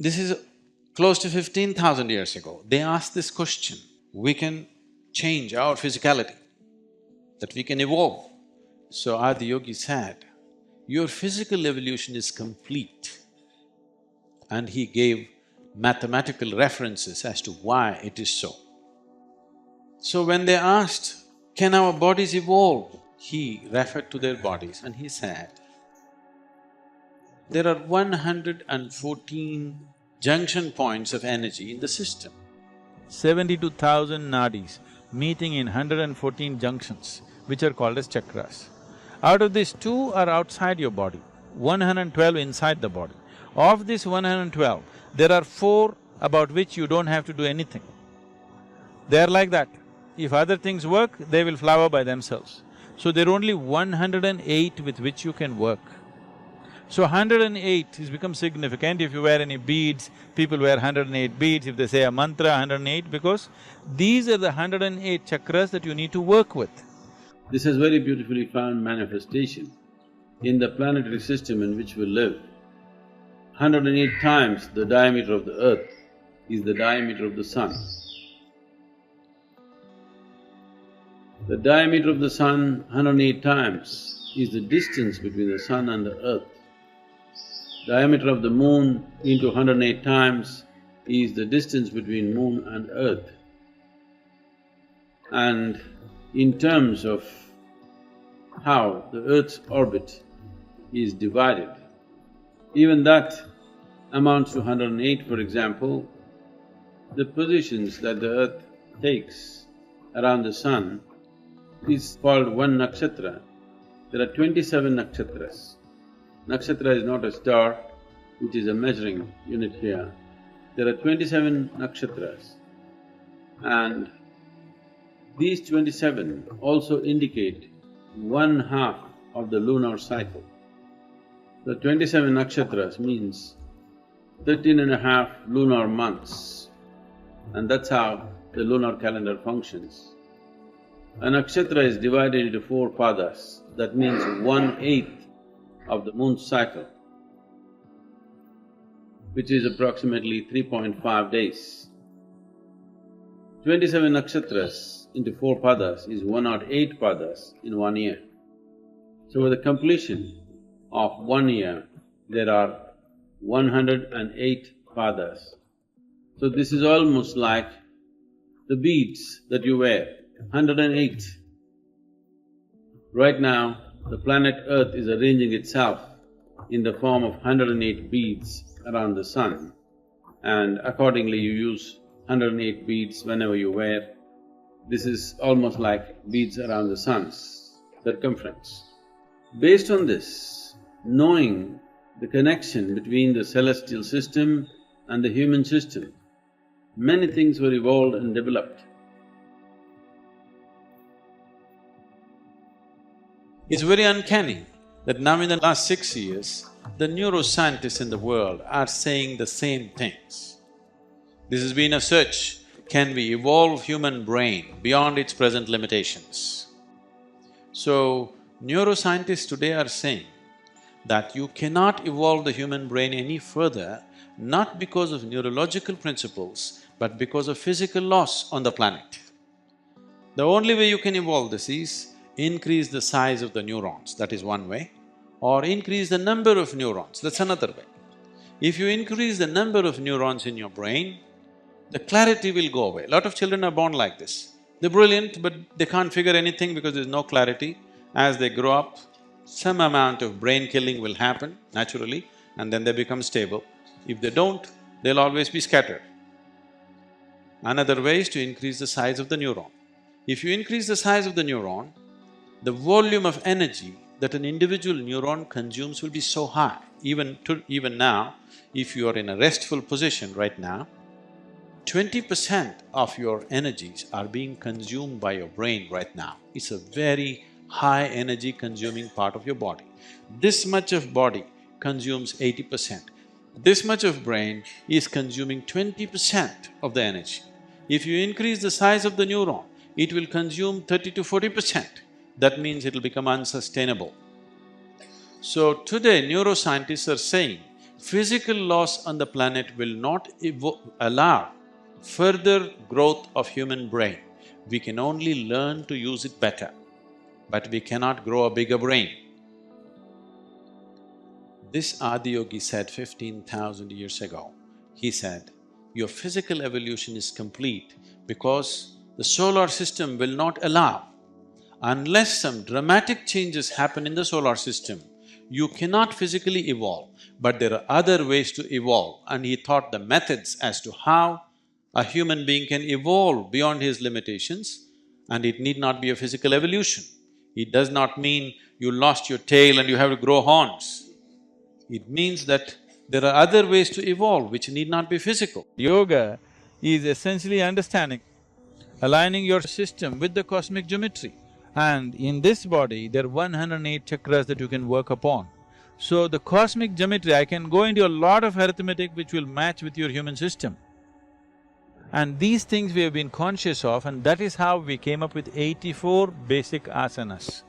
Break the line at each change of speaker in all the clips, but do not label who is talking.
This is close to 15,000 years ago. They asked this question, we can change our physicality, that we can evolve. So Adi Yogi said, your physical evolution is complete. And he gave mathematical references as to why it is so. So when they asked, can our bodies evolve? He referred to their bodies and he said, there are 114 junction points of energy in the system.
72,000 nadis meeting in 114 junctions, which are called as chakras. Out of these, 2 are outside your body, 112 inside the body. Of this 112, there are 4 about which you don't have to do anything. They are like that. If other things work, they will flower by themselves. So there are only 108 with which you can work. So 108 has become significant. If you wear any beads, people wear 108 beads. If they say a mantra, 108, because these are the 108 chakras that you need to work with.
This has very beautifully found manifestation in the planetary system in which we live. 108 times the diameter of the earth is the diameter of the sun. The diameter of the sun 108 times is the distance between the sun and the earth. Diameter of the moon into 108 times is the distance between moon and earth. And in terms of how the earth's orbit is divided, even that amounts to 108, for example. The positions that the earth takes around the sun is called one nakshatra. There are 27 nakshatras. Nakshatra is not a star, which is a measuring unit here. There are 27 nakshatras, and these 27 also indicate 1/2 of the lunar cycle. The 27 nakshatras means 13.5 lunar months, and that's how the lunar calendar functions. A nakshatra is divided into 4 padas, that means 1/8 of the moon's cycle, which is approximately 3.5 days. 27 nakshatras into 4 padas is 108 padas in 1 year. So with the completion of 1 year, there are 108 padas. So this is almost like the beads that you wear, 108. Right now, the planet Earth is arranging itself in the form of 108 beads around the sun, and accordingly you use 108 beads whenever you wear. This is almost like beads around the sun's circumference. Based on this, knowing the connection between the celestial system and the human system, many things were evolved and developed.
It's very uncanny that now in the last 6 years, the neuroscientists in the world are saying the same things. This has been a search, can we evolve human brain beyond its present limitations? So, neuroscientists today are saying that you cannot evolve the human brain any further, not because of neurological principles, but because of physical laws on the planet. The only way you can evolve this is increase the size of the neurons, that is one way, or increase the number of neurons, that's another way. If you increase the number of neurons in your brain, the clarity will go away. A lot of children are born like this. They're brilliant, but they can't figure anything because there's no clarity. As they grow up, some amount of brain killing will happen naturally, and then they become stable. If they don't, they'll always be scattered. Another way is to increase the size of the neuron. If you increase the size of the neuron, the volume of energy that an individual neuron consumes will be so high. Even now, if you are in a restful position right now, 20% of your energies are being consumed by your brain right now. It's a very high energy consuming part of your body. This much of body consumes 80%. This much of brain is consuming 20% of the energy. If you increase the size of the neuron, it will consume 30 to 40%. That means it'll become unsustainable. So today neuroscientists are saying, Physical laws on the planet will not allow further growth of human brain. We can only learn to use it better, but we cannot grow a bigger brain. This Adiyogi said 15,000 years ago. He said, your physical evolution is complete because the solar system will not allow. Unless some dramatic changes happen in the solar system, you cannot physically evolve, but there are other ways to evolve, and he taught the methods as to how a human being can evolve beyond his limitations, and it need not be a physical evolution. It does not mean you lost your tail and you have to grow horns. It means that there are other ways to evolve which need not be physical.
Yoga is essentially understanding, aligning your system with the cosmic geometry. And in this body, there are 108 chakras that you can work upon. So the cosmic geometry, I can go into a lot of arithmetic which will match with your human system. And these things we have been conscious of, and that is how we came up with 84 basic asanas.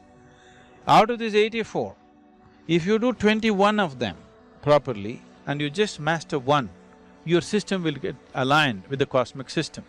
Out of these 84, if you do 21 of them properly and you just master one, your system will get aligned with the cosmic system.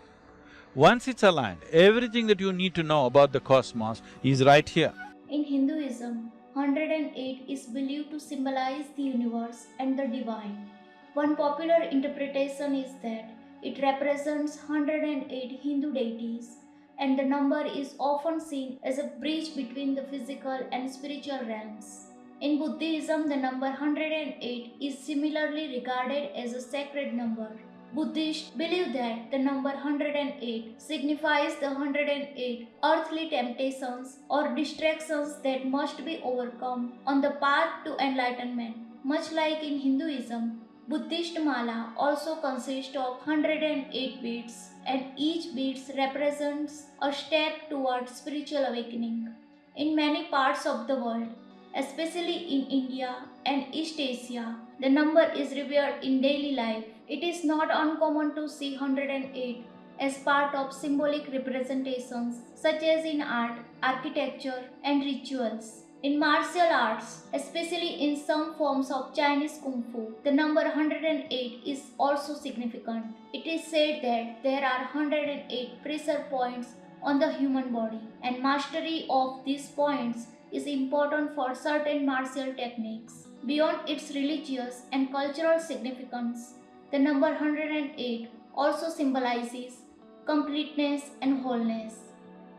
Once it's aligned, everything that you need to know about the cosmos is right here.
In Hinduism, 108 is believed to symbolize the universe and the divine. One popular interpretation is that it represents 108 Hindu deities, and the number is often seen as a bridge between the physical and spiritual realms. In Buddhism, the number 108 is similarly regarded as a sacred number. Buddhists believe that the number 108 signifies the 108 earthly temptations or distractions that must be overcome on the path to enlightenment. Much like in Hinduism, Buddhist mala also consists of 108 beads, and each bead represents a step towards spiritual awakening. In many parts of the world, especially in India and East Asia, the number is revered in daily life. It is not uncommon to see 108 as part of symbolic representations such as in art, architecture, and rituals. In martial arts, especially in some forms of Chinese Kung Fu, the number 108 is also significant. It is said that there are 108 pressure points on the human body, and mastery of these points is important for certain martial techniques. Beyond its religious and cultural significance, the number 108 also symbolizes completeness and wholeness.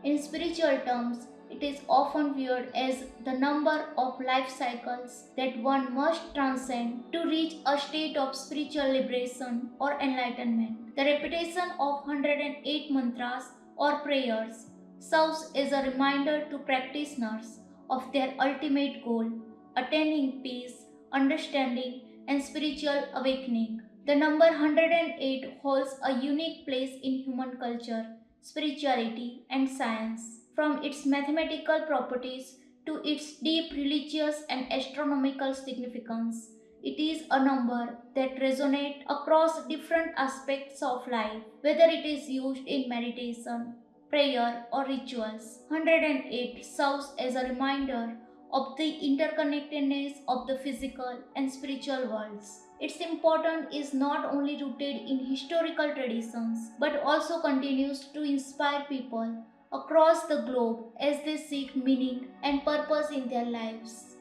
In spiritual terms, it is often viewed as the number of life cycles that one must transcend to reach a state of spiritual liberation or enlightenment. The repetition of 108 mantras or prayers serves as a reminder to practitioners of their ultimate goal, attaining peace, understanding, and spiritual awakening. The number 108 holds a unique place in human culture, spirituality, and science. From its mathematical properties to its deep religious and astronomical significance, it is a number that resonates across different aspects of life, whether it is used in meditation, prayer, or rituals. 108 serves as a reminder of the interconnectedness of the physical and spiritual worlds. Its importance is not only rooted in historical traditions but also continues to inspire people across the globe as they seek meaning and purpose in their lives.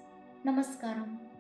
Namaskaram.